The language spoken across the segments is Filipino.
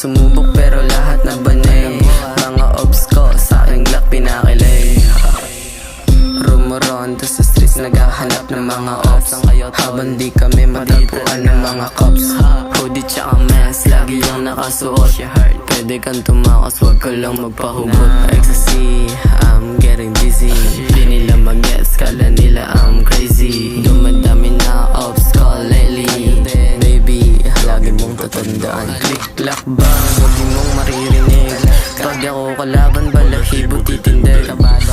sumubok pero lahat na banay. Mga obs ko sa aking luck pinakilig. Rumuronda sa streets naghahanap ng mga ops. Habang di kami matagpuan ng mga cops. Hoodie tsaka mask, lagi yung nakasuot. Pwede kang tumakas, wag ka lang magpahugot. Ecstasy, I'm getting dizzy. Di nila mag-guess, kala nila I'm crazy. Dumadami na ops ko lately. Baby, lagi mong tatandaan. Click-clack bang, hindi mong maririnig. Pag ako kalaban, balahibo titindig.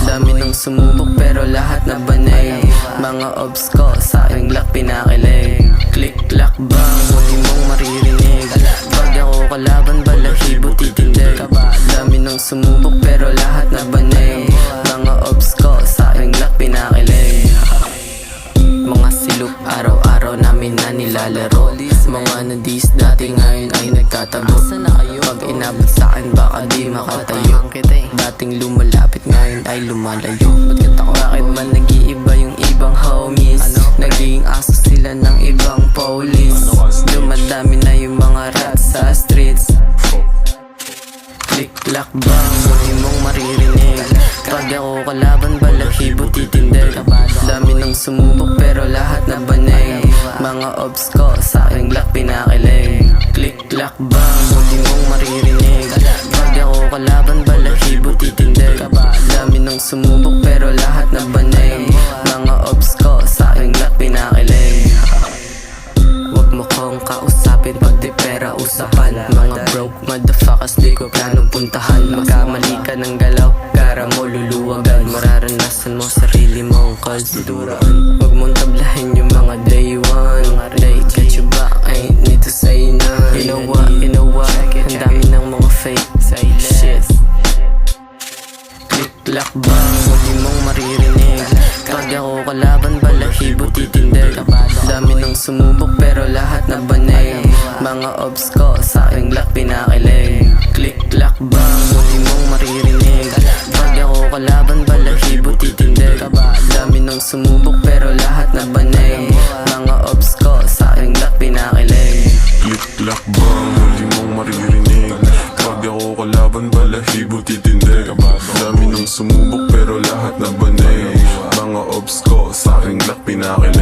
Dami nang sumubok pero lahat na banay. Mga obs ko sa aking luck pinakilig. Click-clack bang, hindi mong maririnig. Pag ako kalaban, balahibo titindig. Dami nang sumubok pero lahat na banay. Mga obs ko sa aking luck pinakilig. Mga siluk araw-araw namin na nilalaro. Mga nadis dati ngayon ay nagkatago. Pag inabot sa'kin baka di makatayo. Dating lumalapit ngayon ay lumalayo. Bakit ba nag-iiba yung ibang homies? Naging aso sila ng ibang police. Dumadami na yung mga rats sa streets. Click-clack bang, hindi mong maririnig. Pag ako kalaban, balahibo titindig. Dami nang sumubok pero lahat na banay. Mga obs ko sa aking luck pinakilig. Click-clack bang, hindi mong maririnig. Pag ako kalaban, balahibo titindig. Dami nang sumubok pero lahat na banay. Mga obs ko sa aking luck pinakilig. Wag mo kong kausapin pag di pera usapan. Mga broke motherfuckers di ko planong puntahan. Magkamali ka ng galaw, gara mo luluwagan. Mararanasan mo sarili mong kaduduran. Wag mong tablahin yung mga day one. They get you back, I ain't need to say none. You know what, ang dami ng mga fake shit. Click-clack bang, hindi mong maririnig. Pag ako kalaban, balahibo titindig. Dami nang sumubok pero lahat na banay. Mga obs ko sa aking luck pinakilig. Click-clack bang, hindi mong maririnig. Pag ako kalaban, balahibo titindig. Dami nang sumubok pero lahat na banay. Mga obs ko sa aking luck pinakilig. Click-clack bang, hindi mong maririnig. Pag ako kalaban, balahibo titindig. Dami nang sumubok pero lahat na banay. Mga obs ko sa aking luck pinakilig.